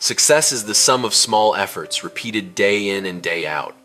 Success is the sum of small efforts repeated day in and day out.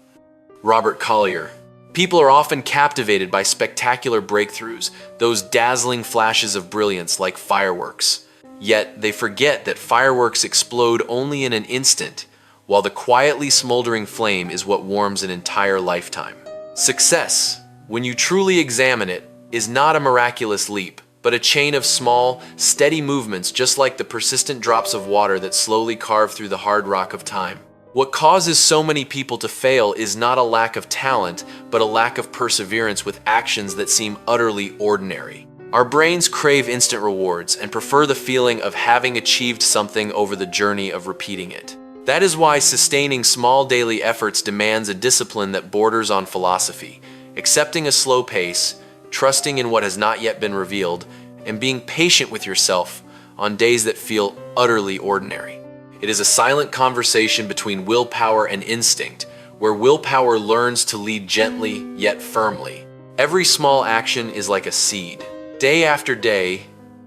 Robert Collier. People are often captivated by spectacular breakthroughs, those dazzling flashes of brilliance like fireworks. Yet they forget that fireworks explode only in an instant, while the quietly smoldering flame is what warms an entire lifetime. Success, when you truly examine it, is not a miraculous leap, but a chain of small, steady movements just like the persistent drops of water that slowly carve through the hard rock of time. What causes so many people to fail is not a lack of talent, but a lack of perseverance with actions that seem utterly ordinary. Our brains crave instant rewards and prefer the feeling of having achieved something over the journey of repeating it. That is why sustaining small daily efforts demands a discipline that borders on philosophy, accepting a slow pace, trusting in what has not yet been revealed, and being patient with yourself on days that feel utterly ordinary. It is a silent conversation between willpower and instinct, where willpower learns to lead gently yet firmly. Every small action is like a seed. Day after day,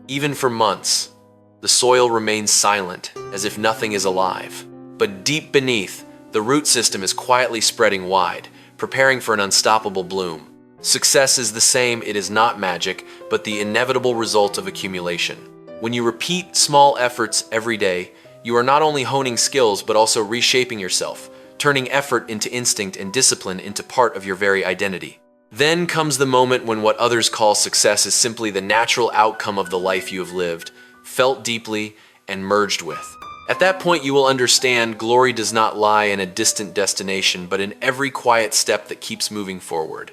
even for months, the soil remains silent, as if nothing is alive. But deep beneath, the root system is quietly spreading wide, preparing for an unstoppable bloom. Success is the same, it is not magic, but the inevitable result of accumulation. When you repeat small efforts every day, you are not only honing skills, but also reshaping yourself, turning effort into instinct and discipline into part of your very identity. Then comes the moment when what others call success is simply the natural outcome of the life you have lived, felt deeply, and merged with. At that point, you will understand glory does not lie in a distant destination, but in every quiet step that keeps moving forward.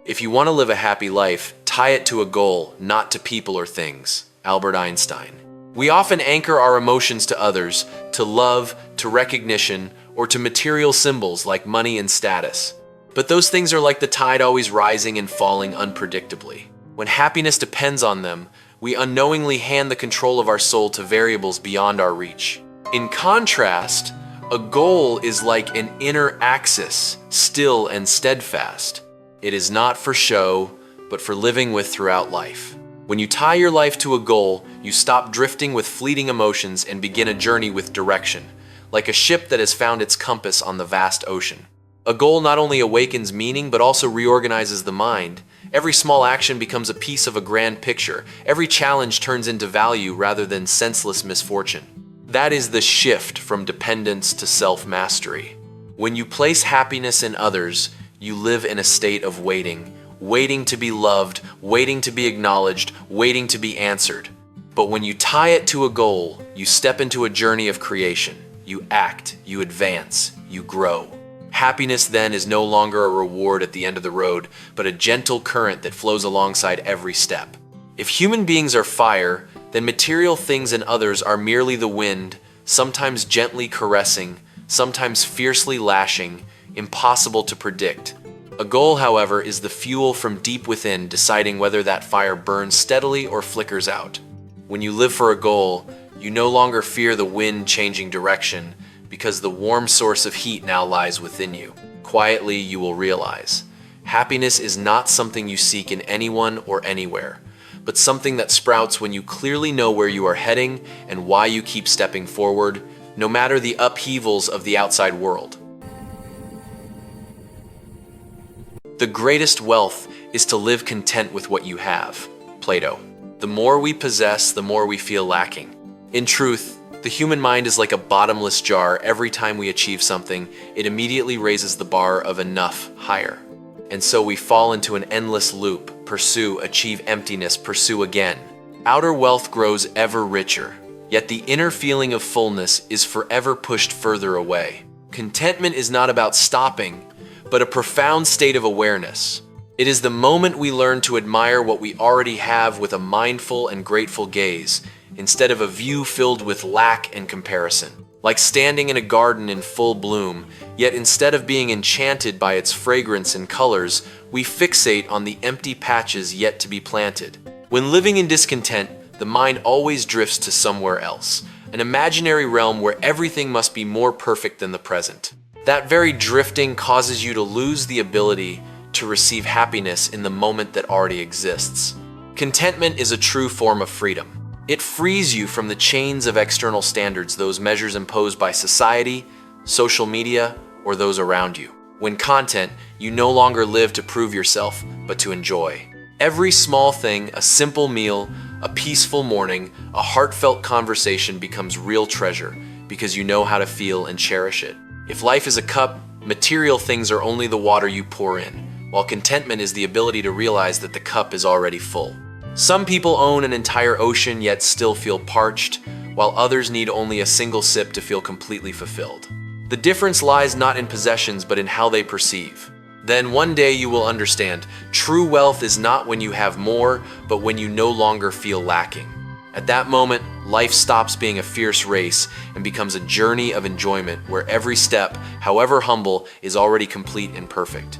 If you want to live a happy life, tie it to a goal, not to people or things. Albert Einstein. We often anchor our emotions to others, to love, to recognition, or to material symbols like money and status. But those things are like the tide, always rising and falling unpredictably. When happiness depends on them, we unknowingly hand the control of our soul to variables beyond our reach. In contrast, a goal is like an inner axis, still and steadfast. It is not for show, but for living with throughout life. When you tie your life to a goal, you stop drifting with fleeting emotions and begin a journey with direction, like a ship that has found its compass on the vast ocean. A goal not only awakens meaning, but also reorganizes the mind. Every small action becomes a piece of a grand picture. Every challenge turns into value rather than senseless misfortune. That is the shift from dependence to self-mastery. When you place happiness in others, you live in a state of waiting. Waiting to be loved, waiting to be acknowledged, waiting to be answered. But when you tie it to a goal, you step into a journey of creation. You act, you advance, you grow. Happiness then is no longer a reward at the end of the road, but a gentle current that flows alongside every step. If human beings are fire, then material things and others are merely the wind, sometimes gently caressing, sometimes fiercely lashing, impossible to predict. A goal, however, is the fuel from deep within, deciding whether that fire burns steadily or flickers out. When you live for a goal, you no longer fear the wind changing direction, because the warm source of heat now lies within you. Quietly, you will realize, happiness is not something you seek in anyone or anywhere, but something that sprouts when you clearly know where you are heading and why you keep stepping forward, no matter the upheavals of the outside world. The greatest wealth is to live content with what you have. Plato. The more we possess, the more we feel lacking. In truth, the human mind is like a bottomless jar. Every time we achieve something, it immediately raises the bar of enough higher. And so we fall into an endless loop. Pursue, achieve emptiness, pursue again. Outer wealth grows ever richer, yet the inner feeling of fullness is forever pushed further away. Contentment is not about stopping, but a profound state of awareness. It is the moment we learn to admire what we already have with a mindful and grateful gaze, instead of a view filled with lack and comparison. Like standing in a garden in full bloom, yet instead of being enchanted by its fragrance and colors, we fixate on the empty patches yet to be planted. When living in discontent, the mind always drifts to somewhere else, an imaginary realm where everything must be more perfect than the present. That very drifting causes you to lose the ability to receive happiness in the moment that already exists. Contentment is a true form of freedom. It frees you from the chains of external standards, those measures imposed by society, social media, or those around you. When content, you no longer live to prove yourself, but to enjoy. Every small thing, a simple meal, a peaceful morning, a heartfelt conversation becomes real treasure because you know how to feel and cherish it. If life is a cup, material things are only the water you pour in, while contentment is the ability to realize that the cup is already full. Some people own an entire ocean yet still feel parched, while others need only a single sip to feel completely fulfilled. The difference lies not in possessions but in how they perceive. Then one day you will understand, true wealth is not when you have more, but when you no longer feel lacking. At that moment, life stops being a fierce race and becomes a journey of enjoyment where every step, however humble, is already complete and perfect.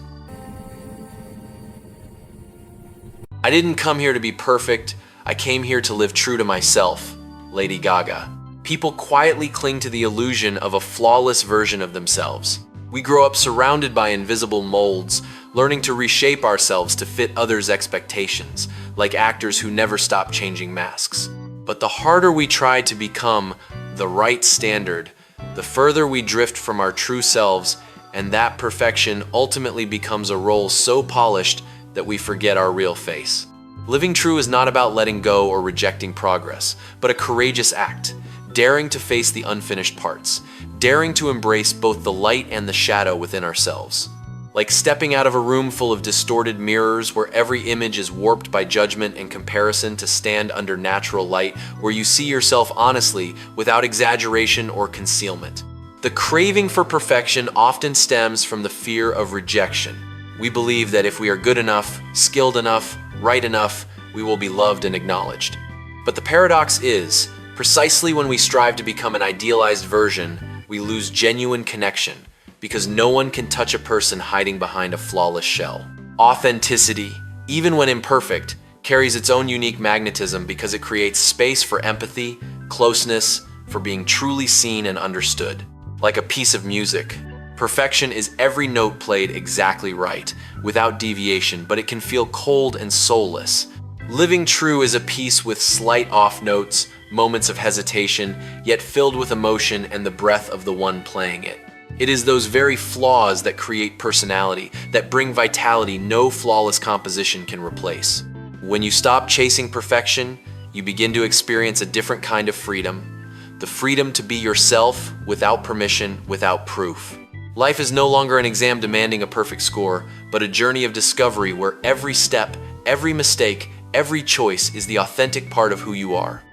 I didn't come here to be perfect, I came here to live true to myself, Lady Gaga. People quietly cling to the illusion of a flawless version of themselves. We grow up surrounded by invisible molds, learning to reshape ourselves to fit others' expectations, like actors who never stop changing masks. But the harder we try to become the right standard, the further we drift from our true selves, and that perfection ultimately becomes a role so polished that we forget our real face. Living true is not about letting go or rejecting progress, but a courageous act, daring to face the unfinished parts, daring to embrace both the light and the shadow within ourselves. Like stepping out of a room full of distorted mirrors where every image is warped by judgment and comparison to stand under natural light where you see yourself honestly without exaggeration or concealment. The craving for perfection often stems from the fear of rejection. We believe that if we are good enough, skilled enough, right enough, we will be loved and acknowledged. But the paradox is, precisely when we strive to become an idealized version, we lose genuine connection, because no one can touch a person hiding behind a flawless shell. Authenticity, even when imperfect, carries its own unique magnetism because it creates space for empathy, closeness, for being truly seen and understood. Like a piece of music, perfection is every note played exactly right, without deviation, but it can feel cold and soulless. Living true is a piece with slight off notes, moments of hesitation, yet filled with emotion and the breath of the one playing it. It is those very flaws that create personality, that bring vitality no flawless composition can replace. When you stop chasing perfection, you begin to experience a different kind of freedom. The freedom to be yourself without permission, without proof. Life is no longer an exam demanding a perfect score, but a journey of discovery where every step, every mistake, every choice is the authentic part of who you are.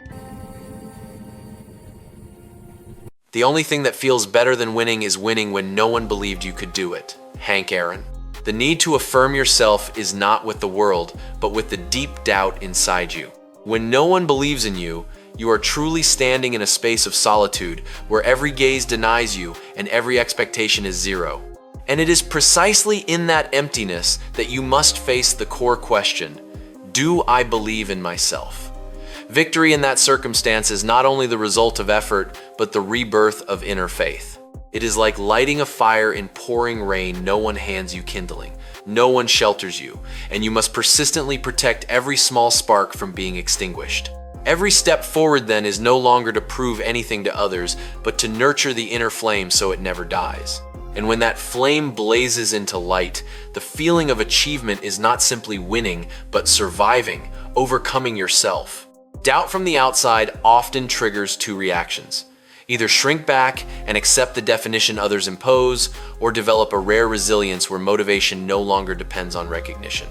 The only thing that feels better than winning is winning when no one believed you could do it. Hank Aaron. The need to affirm yourself is not with the world, but with the deep doubt inside you. When no one believes in you, you are truly standing in a space of solitude where every gaze denies you and every expectation is zero. And it is precisely in that emptiness that you must face the core question: do I believe in myself? Victory in that circumstance is not only the result of effort, but the rebirth of inner faith. It is like lighting a fire in pouring rain. No one hands you kindling, no one shelters you, and you must persistently protect every small spark from being extinguished. Every step forward then is no longer to prove anything to others, but to nurture the inner flame so it never dies. And when that flame blazes into light, the feeling of achievement is not simply winning, but surviving, overcoming yourself. Doubt from the outside often triggers two reactions. Either shrink back and accept the definition others impose, or develop a rare resilience where motivation no longer depends on recognition.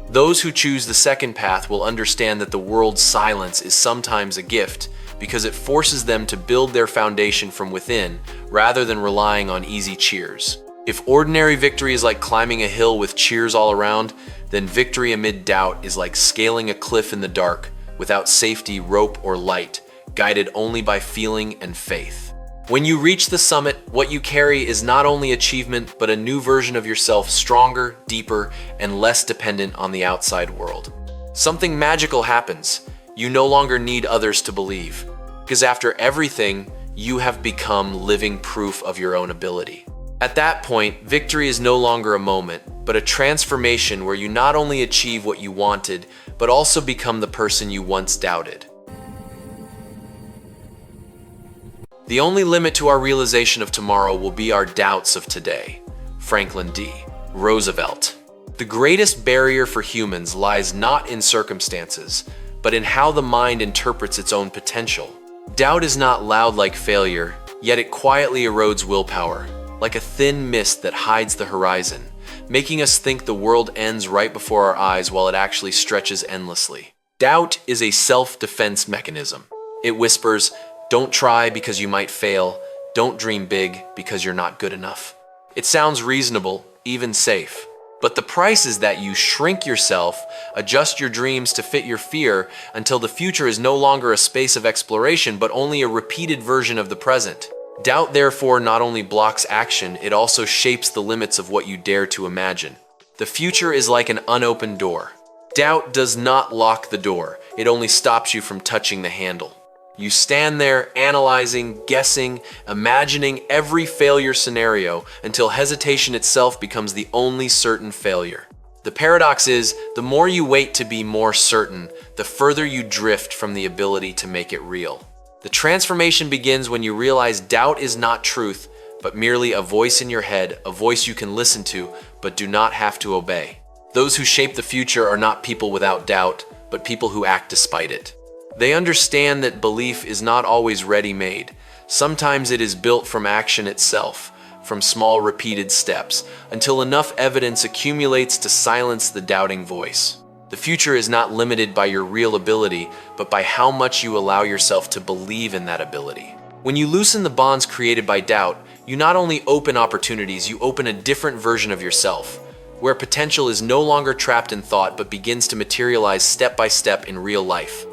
Those who choose the second path will understand that the world's silence is sometimes a gift because it forces them to build their foundation from within rather than relying on easy cheers. If ordinary victory is like climbing a hill with cheers all around, then victory amid doubt is like scaling a cliff in the dark without safety, rope, or light, guided only by feeling and faith. When you reach the summit, what you carry is not only achievement, but a new version of yourself, stronger, deeper, and less dependent on the outside world. Something magical happens. You no longer need others to believe, because after everything, you have become living proof of your own ability. At that point, victory is no longer a moment, but a transformation where you not only achieve what you wanted, but also become the person you once doubted. The only limit to our realization of tomorrow will be our doubts of today. Franklin D. Roosevelt. The greatest barrier for humans lies not in circumstances, but in how the mind interprets its own potential. Doubt is not loud like failure, yet it quietly erodes willpower, like a thin mist that hides the horizon, making us think the world ends right before our eyes while it actually stretches endlessly. Doubt is a self-defense mechanism. It whispers, "Don't try because you might fail. Don't dream big because you're not good enough." It sounds reasonable, even safe. But the price is that you shrink yourself, adjust your dreams to fit your fear, until the future is no longer a space of exploration, but only a repeated version of the present. Doubt, therefore, not only blocks action, it also shapes the limits of what you dare to imagine. The future is like an unopened door. Doubt does not lock the door. It only stops you from touching the handle. You stand there analyzing, guessing, imagining every failure scenario until hesitation itself becomes the only certain failure. The paradox is, the more you wait to be more certain, the further you drift from the ability to make it real. The transformation begins when you realize doubt is not truth, but merely a voice in your head, a voice you can listen to, but do not have to obey. Those who shape the future are not people without doubt, but people who act despite it. They understand that belief is not always ready-made. Sometimes it is built from action itself, from small repeated steps, until enough evidence accumulates to silence the doubting voice. The future is not limited by your real ability, but by how much you allow yourself to believe in that ability. When you loosen the bonds created by doubt, you not only open opportunities, you open a different version of yourself, where potential is no longer trapped in thought but begins to materialize step by step in real life.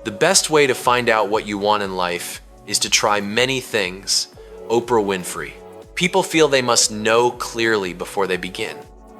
The best way to find out what you want in life is to try many things. Oprah Winfrey. People feel they must know clearly before they begin.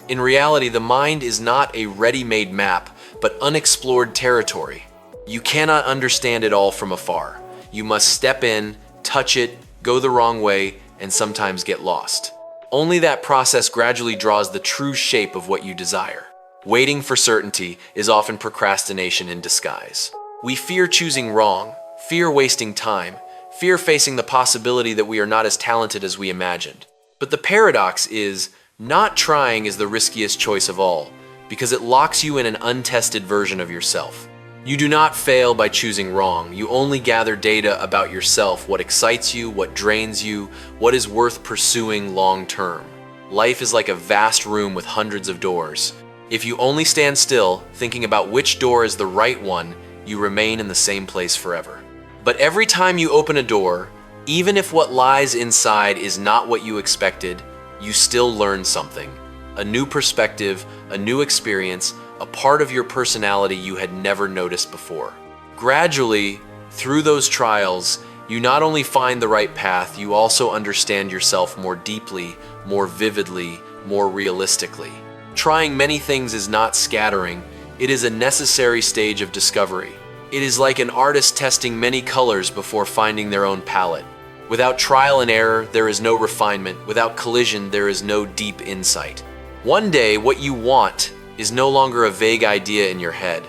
In reality, the mind is not a ready-made map, but unexplored territory. You cannot understand it all from afar. You must step in, touch it, go the wrong way, and sometimes get lost. Only that process gradually draws the true shape of what you desire. Waiting for certainty is often procrastination in disguise. We fear choosing wrong, fear wasting time, fear facing the possibility that we are not as talented as we imagined. But the paradox is, not trying is the riskiest choice of all, because it locks you in an untested version of yourself. You do not fail by choosing wrong. You only gather data about yourself, what excites you, what drains you, what is worth pursuing long term. Life is like a vast room with hundreds of doors. If you only stand still, thinking about which door is the right one, you remain in the same place forever. But every time you open a door, even if what lies inside is not what you expected, you still learn something. A new perspective, a new experience, a part of your personality you had never noticed before. Gradually, through those trials, you not only find the right path, you also understand yourself more deeply, more vividly, more realistically. Trying many things is not scattering. It is a necessary stage of discovery. It is like an artist testing many colors before finding their own palette. Without trial and error, there is no refinement. Without collision, there is no deep insight. One day, what you want is no longer a vague idea in your head,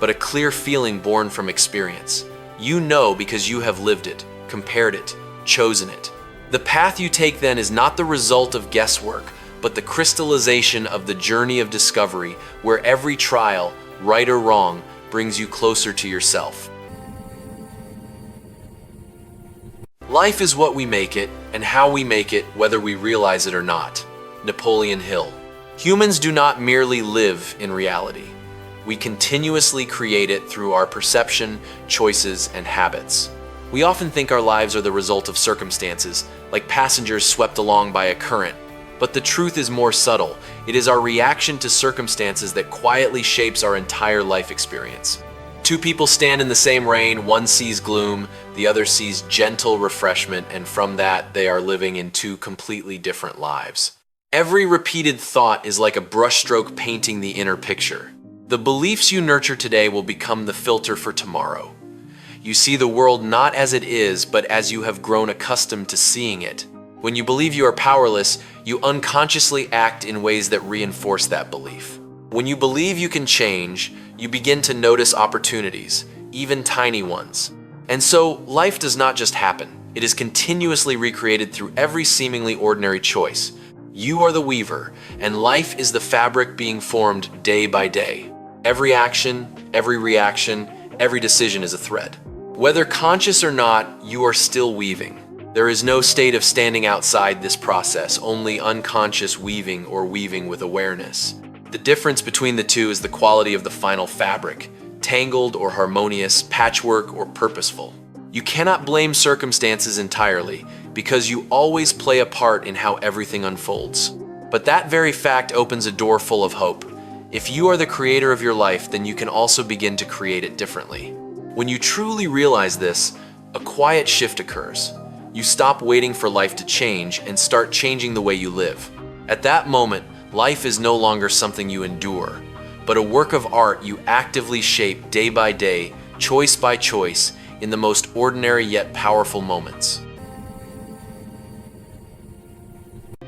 but a clear feeling born from experience. You know because you have lived it, compared it, chosen it. The path you take then is not the result of guesswork, but the crystallization of the journey of discovery, where every trial, right or wrong, brings you closer to yourself. Life is what we make it, and how we make it, whether we realize it or not. Napoleon Hill. Humans do not merely live in reality. We continuously create it through our perception, choices, and habits. We often think our lives are the result of circumstances, like passengers swept along by a current. But the truth is more subtle. It is our reaction to circumstances that quietly shapes our entire life experience. Two people stand in the same rain, one sees gloom, the other sees gentle refreshment, and from that, they are living in two completely different lives. Every repeated thought is like a brushstroke painting the inner picture. The beliefs you nurture today will become the filter for tomorrow. You see the world not as it is, but as you have grown accustomed to seeing it. When you believe you are powerless, you unconsciously act in ways that reinforce that belief. When you believe you can change, you begin to notice opportunities, even tiny ones. And so, life does not just happen. It is continuously recreated through every seemingly ordinary choice. You are the weaver, and life is the fabric being formed day by day. Every action, every reaction, every decision is a thread. Whether conscious or not, you are still weaving. There is no state of standing outside this process, only unconscious weaving or weaving with awareness. The difference between the two is the quality of the final fabric, tangled or harmonious, patchwork or purposeful. You cannot blame circumstances entirely, because you always play a part in how everything unfolds. But that very fact opens a door full of hope. If you are the creator of your life, then you can also begin to create it differently. When you truly realize this, a quiet shift occurs. You stop waiting for life to change and start changing the way you live. At that moment, life is no longer something you endure, but a work of art you actively shape day by day, choice by choice, in the most ordinary yet powerful moments.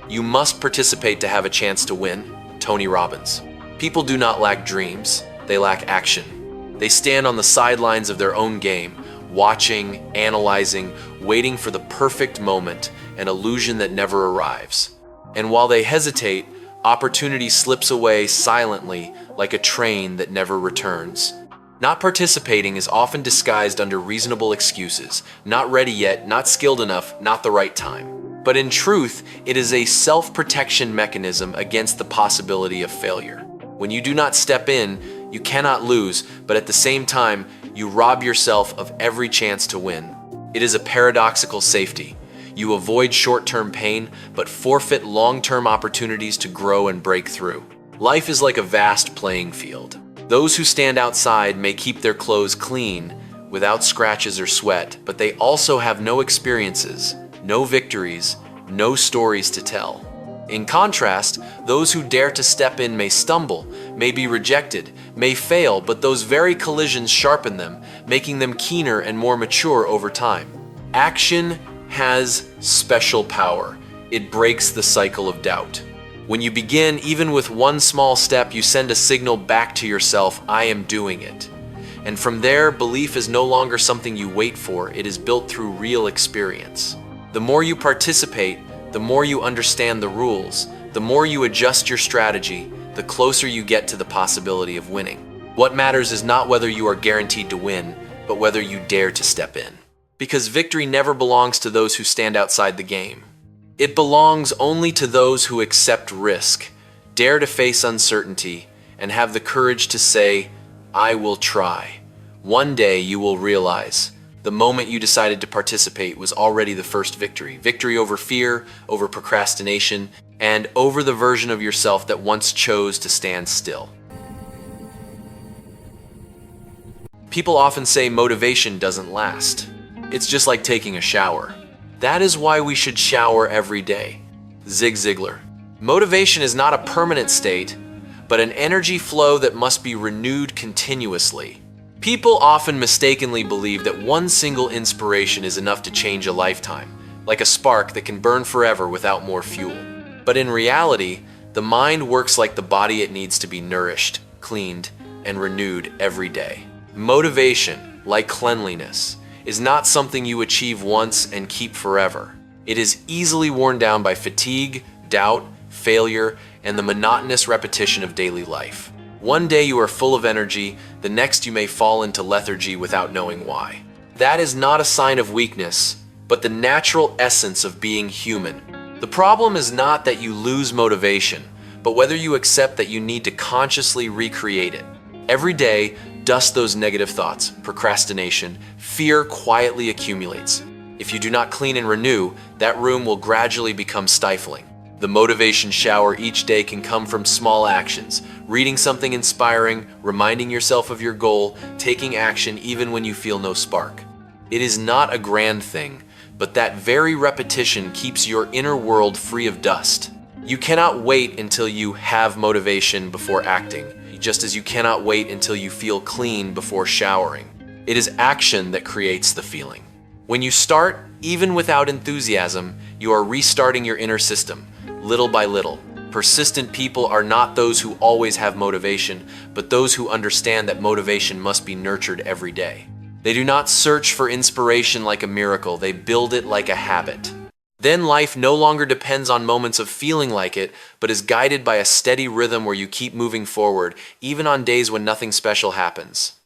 You must participate to have a chance to win. Tony Robbins. People do not lack dreams, they lack action. They stand on the sidelines of their own game, watching, analyzing, waiting for the perfect moment, an illusion that never arrives. And while they hesitate, opportunity slips away silently like a train that never returns. Not participating is often disguised under reasonable excuses, not ready yet, not skilled enough, not the right time. But in truth, it is a self-protection mechanism against the possibility of failure. When you do not step in, you cannot lose, but at the same time, you rob yourself of every chance to win. It is a paradoxical safety. You avoid short-term pain, but forfeit long-term opportunities to grow and break through. Life is like a vast playing field. Those who stand outside may keep their clothes clean, without scratches or sweat, but they also have no experiences, no victories, no stories to tell. In contrast, those who dare to step in may stumble, may be rejected, may fail, but those very collisions sharpen them, making them keener and more mature over time. Action has special power. It breaks the cycle of doubt. When you begin, even with one small step, you send a signal back to yourself, I am doing it. And from there, belief is no longer something you wait for, it is built through real experience. The more you participate, the more you understand the rules, the more you adjust your strategy, the closer you get to the possibility of winning. What matters is not whether you are guaranteed to win, but whether you dare to step in. Because victory never belongs to those who stand outside the game. It belongs only to those who accept risk, dare to face uncertainty, and have the courage to say, I will try. One day you will realize the moment you decided to participate was already the first victory. Victory over fear, over procrastination, and over the version of yourself that once chose to stand still. People often say motivation doesn't last. It's just like taking a shower. That is why we should shower every day. Zig Ziglar. Motivation is not a permanent state, but an energy flow that must be renewed continuously. People often mistakenly believe that one single inspiration is enough to change a lifetime, like a spark that can burn forever without more fuel. But in reality, the mind works like the body. It needs to be nourished, cleaned, and renewed every day. Motivation, like cleanliness, is not something you achieve once and keep forever. It is easily worn down by fatigue, doubt, failure, and the monotonous repetition of daily life. One day you are full of energy, the next you may fall into lethargy without knowing why. That is not a sign of weakness, but the natural essence of being human. The problem is not that you lose motivation, but whether you accept that you need to consciously recreate it. Every day, dust those negative thoughts, procrastination, fear quietly accumulates. If you do not clean and renew, that room will gradually become stifling. The motivation shower each day can come from small actions, reading something inspiring, reminding yourself of your goal, taking action even when you feel no spark. It is not a grand thing, but that very repetition keeps your inner world free of dust. You cannot wait until you have motivation before acting, just as you cannot wait until you feel clean before showering. It is action that creates the feeling. When you start, even without enthusiasm, you are restarting your inner system, little by little. Persistent people are not those who always have motivation, but those who understand that motivation must be nurtured every day. They do not search for inspiration like a miracle, they build it like a habit. Then life no longer depends on moments of feeling like it, but is guided by a steady rhythm where you keep moving forward, even on days when nothing special happens.